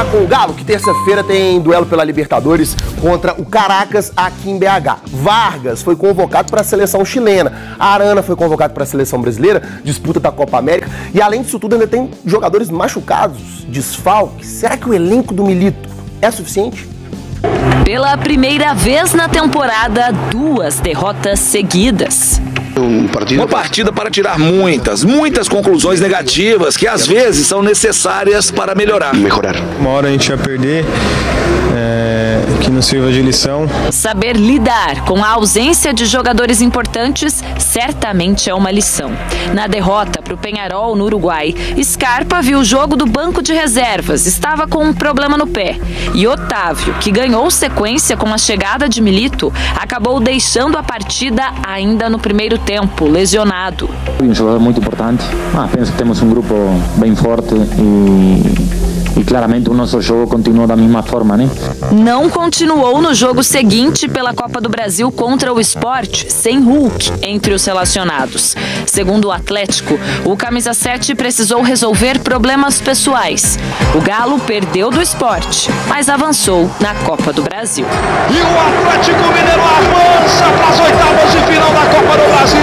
com o Galo, que terça-feira tem duelo pela Libertadores contra o Caracas aqui em BH. Vargas foi convocado para a seleção chilena. Arana foi convocado para a seleção brasileira, disputa da Copa América. E além disso tudo, ainda tem jogadores machucados, desfalques. Será que o elenco do Milito é suficiente? Pela primeira vez na temporada, 2 derrotas seguidas. Uma partida para tirar muitas conclusões negativas que às vezes são necessárias para melhorar. Uma hora a gente ia perder, que nos sirva de lição. Saber lidar com a ausência de jogadores importantes certamente é uma lição. Na derrota para o Peñarol no Uruguai, Scarpa viu o jogo do banco de reservas, estava com um problema no pé. E Otávio, que ganhou sequência com a chegada de Milito, acabou deixando a partida ainda no primeiro tempo, lesionado. Um jogador muito importante. Penso que temos um grupo bem forte e claramente o nosso jogo continua da mesma forma, né? Não continuou no jogo seguinte pela Copa do Brasil contra o Sport, sem Hulk entre os relacionados. Segundo o Atlético, o camisa 7 precisou resolver problemas pessoais. O Galo perdeu do Sport, mas avançou na Copa do Brasil. E o Atlético Mineiro avança para as oitavas de final da Copa do Brasil.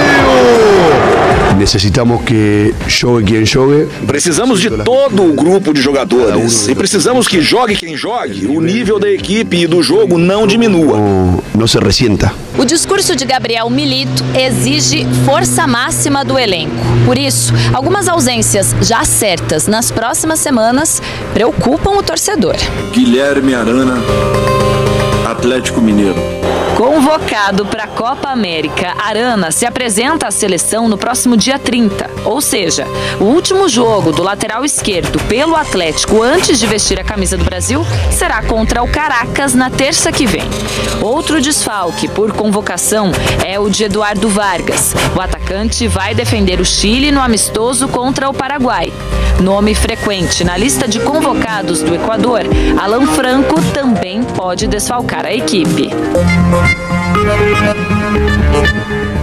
Necessitamos que jogue quem jogue. Precisamos de todo o grupo de jogadores e precisamos que jogue quem jogue. O nível da equipe e do jogo não diminua. Não se ressienta. O discurso de Gabriel Milito exige força máxima do elenco. Por isso, algumas ausências já certas nas próximas semanas preocupam o torcedor. Guilherme Arana, Atlético Mineiro. Convocado para a Copa América, Arana se apresenta à seleção no próximo dia 30. Ou seja, o último jogo do lateral esquerdo pelo Atlético antes de vestir a camisa do Brasil será contra o Caracas na terça que vem. Outro desfalque por convocação é o de Eduardo Vargas. O atacante vai defender o Chile no amistoso contra o Paraguai. Nome frequente na lista de convocados do Equador, Alan Franco também pode desfalcar a equipe.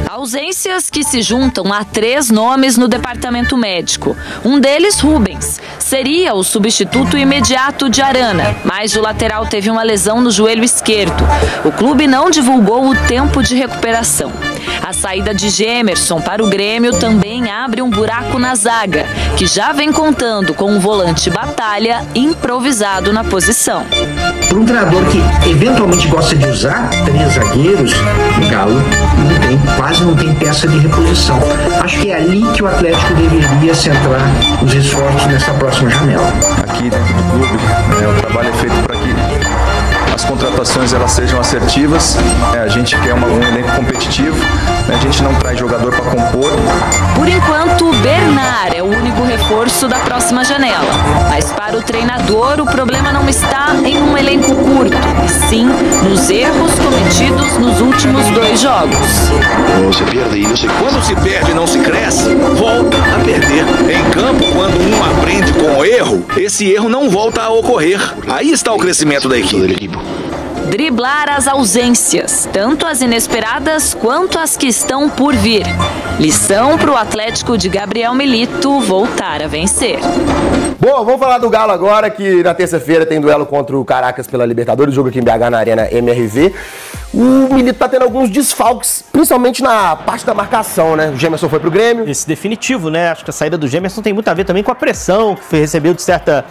Ausências que se juntam a 3 nomes no departamento médico. Um deles, Rubens, seria o substituto imediato de Arana, mas o lateral teve uma lesão no joelho esquerdo. O clube não divulgou o tempo de recuperação. A saída de Gemerson para o Grêmio também abre um buraco na zaga, que já vem contando com um volante batalha improvisado na posição. Para um treinador que eventualmente gosta de usar 3 zagueiros, o Galo quase não tem peça de reposição. Acho que é ali que o Atlético deveria centrar os esforços nessa próxima janela. Aqui dentro do clube, o trabalho é feito para que as contratações elas sejam assertivas. A gente quer um elenco competitivo, a gente não traz jogador para compor. Por enquanto, Bernard é o único reforço da próxima janela. Mas para o treinador, o problema não está em um elenco curto, e sim nos erros cometidos nos últimos 2 jogos. Quando se perde e não se cresce, volta a perder. Em campo, quando um aprende com o erro, esse erro não volta a ocorrer. Aí está o crescimento da equipe. Driblar as ausências, tanto as inesperadas quanto as que estão por vir. Lição para o Atlético de Gabriel Milito voltar a vencer. Bom, vamos falar do Galo agora, que na terça-feira tem duelo contra o Caracas pela Libertadores, jogo aqui em BH na Arena MRV. O Milito tá tendo alguns desfalques, principalmente na parte da marcação, né? O Gemerson foi pro Grêmio. Esse definitivo, né? Acho que a saída do Gemerson tem muito a ver também com a pressão que recebeu de certa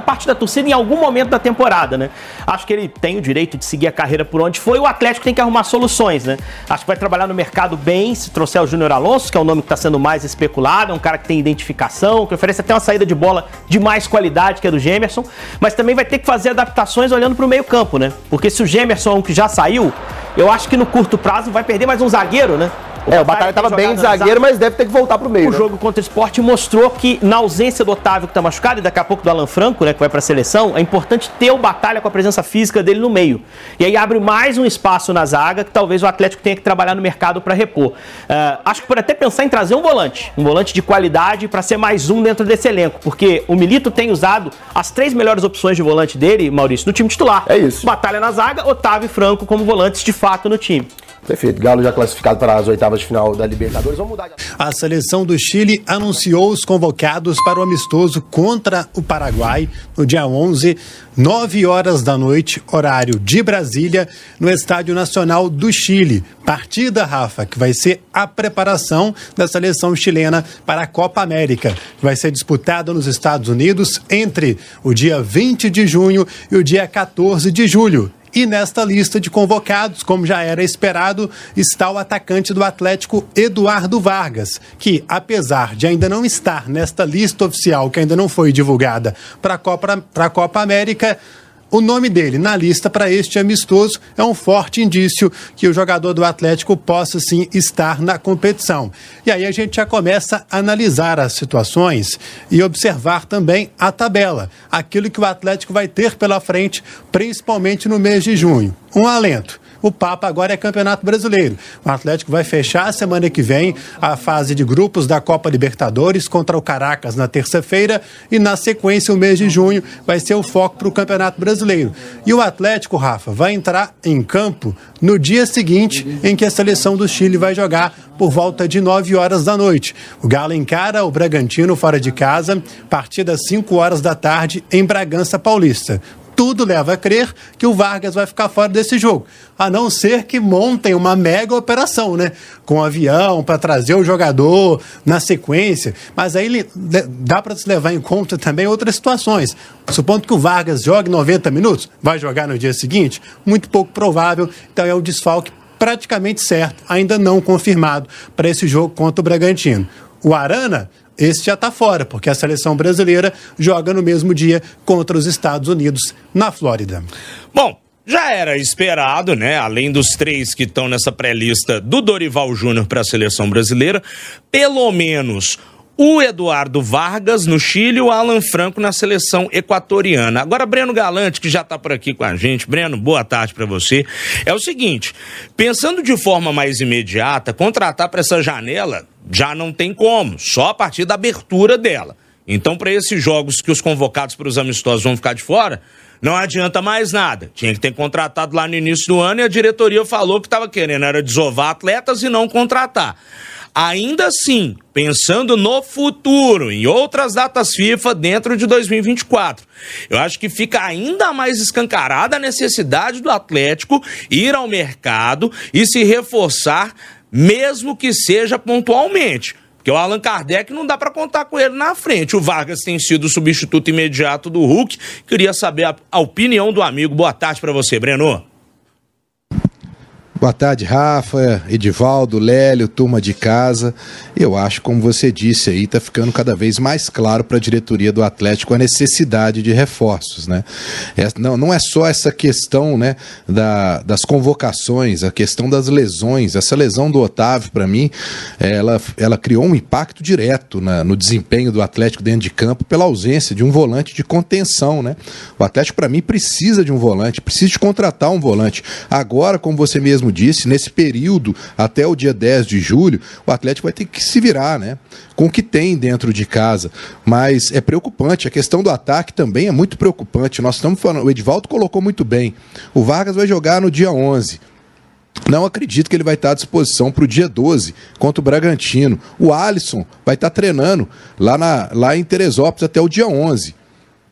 parte da torcida em algum momento da temporada, né? Acho que ele tem o direito de seguir a carreira por onde foi. O Atlético tem que arrumar soluções, né? Acho que vai trabalhar no mercado bem, se trouxer o Júnior Alonso, que é o nome que está sendo mais especulado, é um cara que tem identificação, que oferece até uma saída de bola de mais qualidade que a do Gemerson, mas também vai ter que fazer adaptações olhando para o meio campo, né? Porque se o Gemerson é um que já saiu, eu acho que no curto prazo vai perder mais um zagueiro, né? O Batalha estava bem de zagueiro, mas deve ter que voltar pro meio. O jogo contra o Sport mostrou que, na ausência do Otávio, que tá machucado, e daqui a pouco do Alan Franco, né, que vai pra seleção, é importante ter o Batalha com a presença física dele no meio. E aí abre mais um espaço na zaga que talvez o Atlético tenha que trabalhar no mercado para repor. Acho que pode até pensar em trazer um volante de qualidade para ser mais um dentro desse elenco, porque o Milito tem usado as 3 melhores opções de volante dele, Maurício, no time titular. É isso. Batalha na zaga, Otávio e Franco como volantes de fato no time. Perfeito. Galo já classificado para as oitavas de final da Libertadores. Vamos mudar. A seleção do Chile anunciou os convocados para o amistoso contra o Paraguai no dia 11, 9 horas da noite, horário de Brasília, no Estádio Nacional do Chile. Partida, Rafa, que vai ser a preparação da seleção chilena para a Copa América, que vai ser disputada nos Estados Unidos entre o dia 20 de junho e o dia 14 de julho. E nesta lista de convocados, como já era esperado, está o atacante do Atlético, Eduardo Vargas, que, apesar de ainda não estar nesta lista oficial, que ainda não foi divulgada para a Copa América, o nome dele na lista para este amistoso é um forte indício que o jogador do Atlético possa sim estar na competição. E aí a gente já começa a analisar as situações e observar também a tabela, aquilo que o Atlético vai ter pela frente, principalmente no mês de junho. Um alento. O papo agora é Campeonato Brasileiro. O Atlético vai fechar a semana que vem a fase de grupos da Copa Libertadores contra o Caracas na terça-feira e, na sequência, o mês de junho vai ser o foco para o Campeonato Brasileiro. E o Atlético, Rafa, vai entrar em campo no dia seguinte em que a seleção do Chile vai jogar por volta de 9 horas da noite. O Galo encara o Bragantino fora de casa, partida às 5 horas da tarde em Bragança Paulista. Tudo leva a crer que o Vargas vai ficar fora desse jogo, a não ser que montem uma mega operação, né? Com um avião para trazer o jogador na sequência, mas aí dá para se levar em conta também outras situações. Supondo que o Vargas jogue 90 minutos, vai jogar no dia seguinte? Muito pouco provável, então é o desfalque praticamente certo, ainda não confirmado para esse jogo contra o Bragantino. O Arana, esse já está fora, porque a seleção brasileira joga no mesmo dia contra os Estados Unidos, na Flórida. Bom, já era esperado, né? Além dos 3 que estão nessa pré-lista do Dorival Júnior para a seleção brasileira, pelo menos o Eduardo Vargas no Chile e o Alan Franco na seleção equatoriana. Agora, Breno Galante, que já está por aqui com a gente. Breno, boa tarde para você. É o seguinte, pensando de forma mais imediata, contratar para essa janela já não tem como, só a partir da abertura dela. Então, para esses jogos que os convocados para os amistosos vão ficar de fora, não adianta mais nada. Tinha que ter contratado lá no início do ano e a diretoria falou que estava querendo era desovar atletas e não contratar. Ainda assim, pensando no futuro, em outras datas FIFA dentro de 2024, eu acho que fica ainda mais escancarada a necessidade do Atlético ir ao mercado e se reforçar, mesmo que seja pontualmente. Porque o Allan Kardec não dá para contar com ele na frente. O Vargas tem sido o substituto imediato do Hulk. Queria saber a opinião do amigo. Boa tarde para você, Breno. Boa tarde, Rafa, Edivaldo, Lélio, turma de casa. Eu acho, como você disse aí, está ficando cada vez mais claro para a diretoria do Atlético a necessidade de reforços, né? Não é só essa questão, né, das convocações, a questão das lesões. Essa lesão do Otávio, para mim, ela criou um impacto direto no desempenho do Atlético dentro de campo pela ausência de um volante de contenção, né? O Atlético, para mim, precisa de um volante, precisa de contratar um volante. Agora, como você mesmo disse, nesse período até o dia 10 de julho, o Atlético vai ter que se virar, né, com o que tem dentro de casa, mas é preocupante, a questão do ataque também é muito preocupante. Nós estamos falando, o Edivaldo colocou muito bem, o Vargas vai jogar no dia 11, não acredito que ele vai estar à disposição para o dia 12 contra o Bragantino. O Alisson vai estar treinando lá em Teresópolis até o dia 11.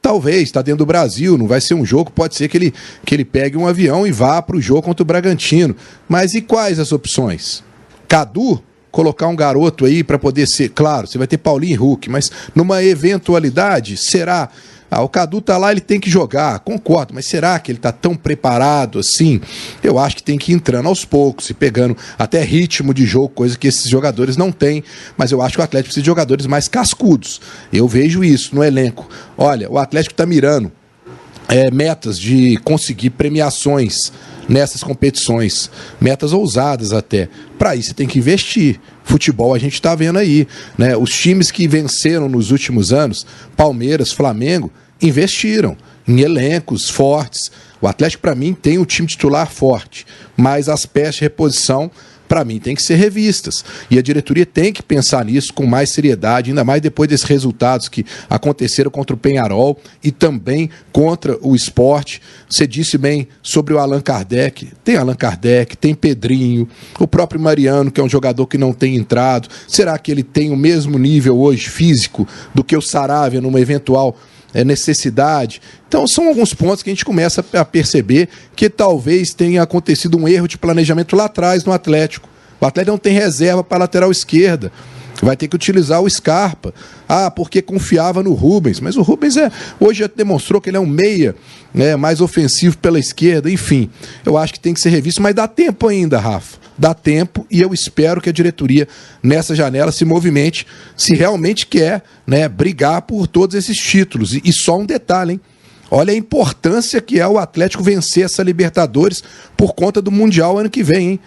Talvez, está dentro do Brasil, não vai ser um jogo, pode ser que ele pegue um avião e vá para o jogo contra o Bragantino. Mas e quais as opções? Cadu? Colocar um garoto aí para poder ser... Claro, você vai ter Paulinho e Hulk, mas numa eventualidade, será... o Cadu tá lá, ele tem que jogar, concordo, mas será que ele tá tão preparado assim? Eu acho que tem que ir entrando aos poucos e pegando até ritmo de jogo, coisa que esses jogadores não têm, mas eu acho que o Atlético precisa de jogadores mais cascudos. Eu vejo isso no elenco. Olha, o Atlético tá mirando metas de conseguir premiações nessas competições, metas ousadas até. Para isso você tem que investir. Futebol a gente está vendo aí, né? Os times que venceram nos últimos anos, Palmeiras, Flamengo, investiram em elencos fortes. O Atlético, para mim, tem um time titular forte, mas as peças de reposição para mim, tem que ser revistas. E a diretoria tem que pensar nisso com mais seriedade, ainda mais depois desses resultados que aconteceram contra o Penharol e também contra o Sport. Você disse bem sobre o Allan Kardec. Tem Allan Kardec, tem Pedrinho, o próprio Mariano, que é um jogador que não tem entrado. Será que ele tem o mesmo nível hoje físico do que o Saravia numa eventual necessidade? Então são alguns pontos que a gente começa a perceber que talvez tenha acontecido um erro de planejamento lá atrás no Atlético. O Atlético não tem reserva para a lateral esquerda, vai ter que utilizar o Scarpa. Porque confiava no Rubens, mas o Rubens hoje já demonstrou que ele é um meia, né, mais ofensivo pela esquerda. Enfim, eu acho que tem que ser revisto, mas dá tempo ainda, Rafa, dá tempo, e eu espero que a diretoria nessa janela se movimente, se realmente quer, né, brigar por todos esses títulos. E só um detalhe, hein? Olha a importância que é o Atlético vencer essa Libertadores por conta do Mundial ano que vem, hein?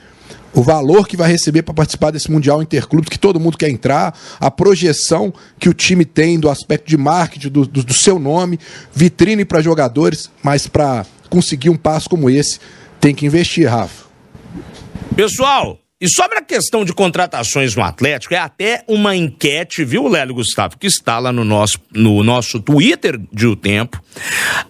O valor que vai receber para participar desse Mundial Interclubes, que todo mundo quer entrar, a projeção que o time tem do aspecto de marketing, do seu nome, vitrine para jogadores, mas para conseguir um passo como esse, tem que investir, Rafa. Pessoal, e sobre a questão de contratações no Atlético, é até uma enquete, viu, Lélio Gustavo, que está lá no nosso Twitter de O Tempo.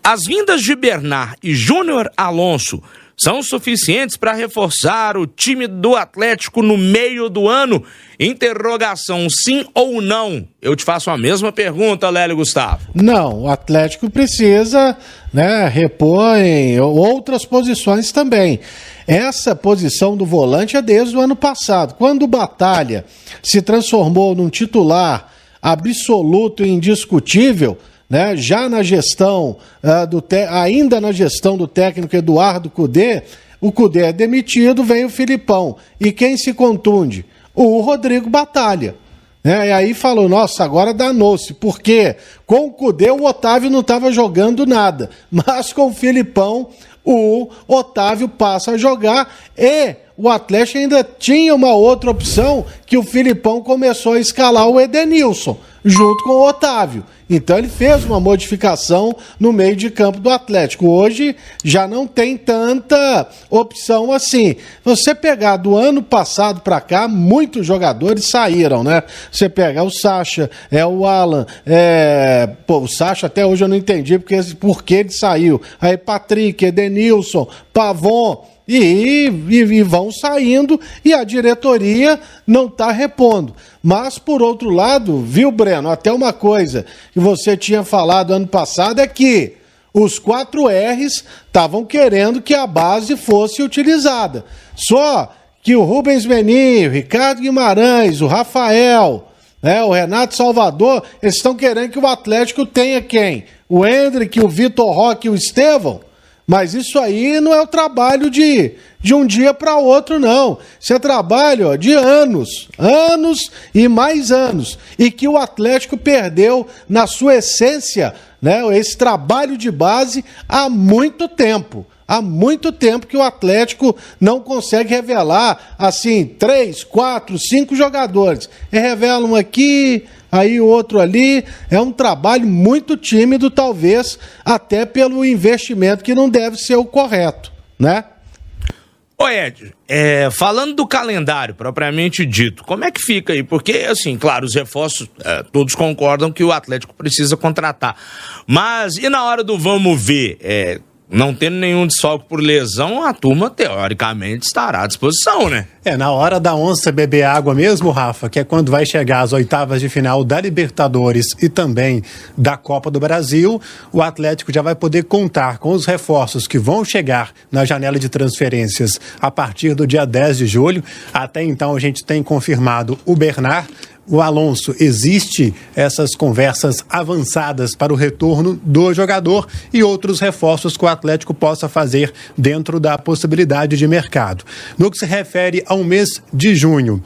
As vindas de Bernard e Júnior Alonso são suficientes para reforçar o time do Atlético no meio do ano? Interrogação, sim ou não? Eu te faço a mesma pergunta, Lélio Gustavo. Não, o Atlético precisa, né, repor em outras posições também. Essa posição do volante é desde o ano passado. Quando o Batalha se transformou num titular absoluto e indiscutível, né, já na gestão, ainda na gestão do técnico Eduardo Cudê, o Cudê é demitido, vem o Filipão. E quem se contunde? O Rodrigo Batalha. E aí falou, nossa, agora danou-se, porque com o Cudê o Otávio não estava jogando nada, mas com o Filipão o Otávio passa a jogar e o Atlético ainda tinha uma outra opção que o Filipão começou a escalar o Edenilson junto com o Otávio. Então ele fez uma modificação no meio de campo do Atlético. Hoje já não tem tanta opção assim. Você pegar do ano passado para cá, muitos jogadores saíram, né? Você pega o Sacha, o Alan, o Sacha até hoje eu não entendi por que ele saiu. Aí Patrick, Edenilson, Pavon, e vão saindo e a diretoria não está repondo. Mas, por outro lado, viu, Breno, até uma coisa que você tinha falado ano passado é que os 4 R's estavam querendo que a base fosse utilizada. Só que o Rubens Menin, o Ricardo Guimarães, o Rafael, o Renato Salvador, eles estão querendo que o Atlético tenha quem? O Hendrick, o Vitor Roque e o Estevão? Mas isso aí não é o trabalho de um dia para outro, não. Isso é trabalho de anos e mais anos. E que o Atlético perdeu na sua essência, né, esse trabalho de base há muito tempo. Há muito tempo que o Atlético não consegue revelar, assim, 3, 4, 5 jogadores. E revela um aqui, aí o outro ali. É um trabalho muito tímido, talvez, até pelo investimento que não deve ser o correto, né? Ô Ed, falando do calendário propriamente dito, como é que fica aí? Porque, assim, claro, os reforços, todos concordam que o Atlético precisa contratar. Mas, e na hora do vamos ver, não tendo nenhum desfalque por lesão, a turma, teoricamente, estará à disposição, né? Na hora da onça beber água mesmo, Rafa, que é quando vai chegar às oitavas de final da Libertadores e também da Copa do Brasil, o Atlético já vai poder contar com os reforços que vão chegar na janela de transferências a partir do dia 10 de julho. Até então, a gente tem confirmado o Bernard, o Alonso. Existe essas conversas avançadas para o retorno do jogador e outros reforços que o Atlético possa fazer dentro da possibilidade de mercado. No que se refere ao mês de junho,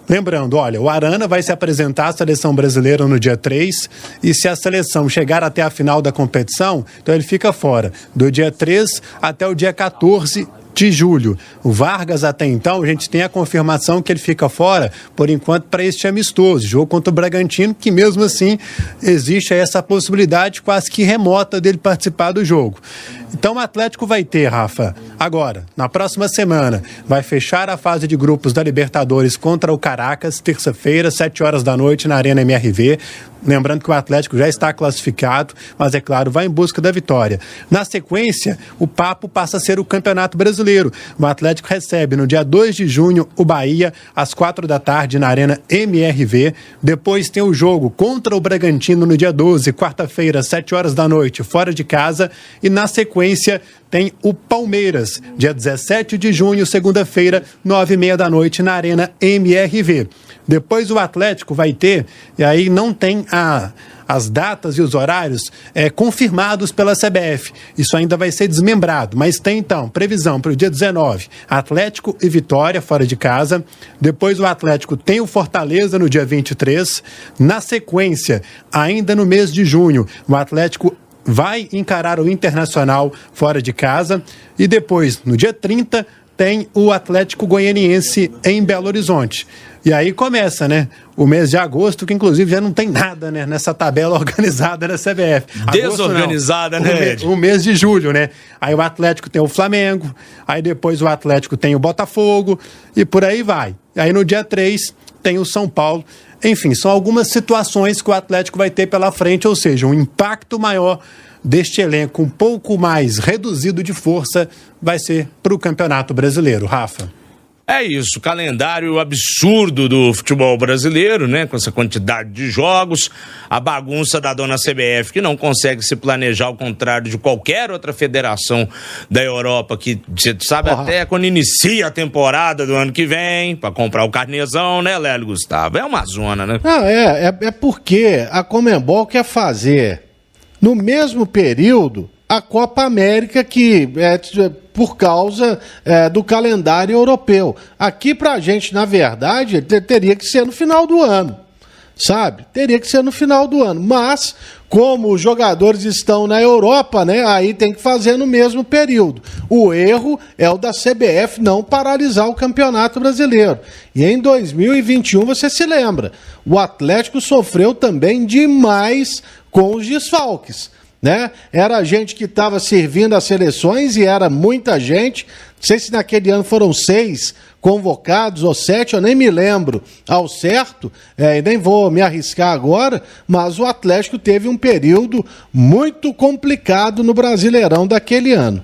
lembrando, olha, o Arana vai se apresentar à seleção brasileira no dia 3 e se a seleção chegar até a final da competição, então ele fica fora do dia 3 até o dia 14 de julho. O Vargas, até então, a gente tem a confirmação que ele fica fora, por enquanto, para este amistoso, jogo contra o Bragantino, que mesmo assim existe essa possibilidade quase que remota dele participar do jogo. Então o Atlético vai ter, Rafa, agora, na próxima semana, vai fechar a fase de grupos da Libertadores contra o Caracas, terça-feira, 7 horas da noite, na Arena MRV. Lembrando que o Atlético já está classificado, mas, é claro, vai em busca da vitória. Na sequência, o papo passa a ser o Campeonato Brasileiro. O Atlético recebe no dia 2 de junho o Bahia, às 4 da tarde, na Arena MRV. Depois tem o jogo contra o Bragantino no dia 12, quarta-feira, 7 horas da noite, fora de casa. E na sequência tem o Palmeiras, dia 17 de junho, segunda-feira, 9h30 da noite, na Arena MRV. Depois o Atlético vai ter, e aí não tem as datas e os horários confirmados pela CBF. Isso ainda vai ser desmembrado, mas tem então previsão para o dia 19, Atlético e Vitória fora de casa. Depois o Atlético tem o Fortaleza no dia 23. Na sequência, ainda no mês de junho, o Atlético vai encarar o Internacional fora de casa. E depois, no dia 30, tem o Atlético Goianiense em Belo Horizonte. E aí começa, né, o mês de agosto, que inclusive já não tem nada, né, nessa tabela organizada da CBF. Desorganizada, agosto, né, Ed? O mês de julho, né? Aí o Atlético tem o Flamengo, aí depois o Atlético tem o Botafogo e por aí vai. Aí no dia 3 tem o São Paulo. Enfim, são algumas situações que o Atlético vai ter pela frente, ou seja, um impacto maior deste elenco um pouco mais reduzido de força vai ser para o Campeonato Brasileiro. Rafa. É isso, calendário absurdo do futebol brasileiro, né? Com essa quantidade de jogos, a bagunça da dona CBF, que não consegue se planejar, ao contrário de qualquer outra federação da Europa, que você sabe até quando inicia a temporada do ano que vem, para comprar o carnezão, né, Lélio Gustavo? É uma zona, né? Não, é porque a Conmebol quer fazer, no mesmo período, a Copa América, que é por causa do calendário europeu. Aqui pra gente, na verdade, teria que ser no final do ano, sabe? Teria que ser no final do ano. Mas, como os jogadores estão na Europa, né, aí tem que fazer no mesmo período. O erro é o da CBF não paralisar o Campeonato Brasileiro. E em 2021, você se lembra, o Atlético sofreu também demais com os desfalques, né? Era gente que estava servindo as seleções e era muita gente. Não sei se naquele ano foram 6 convocados ou 7, eu nem me lembro ao certo, nem vou me arriscar agora, mas o Atlético teve um período muito complicado no Brasileirão daquele ano.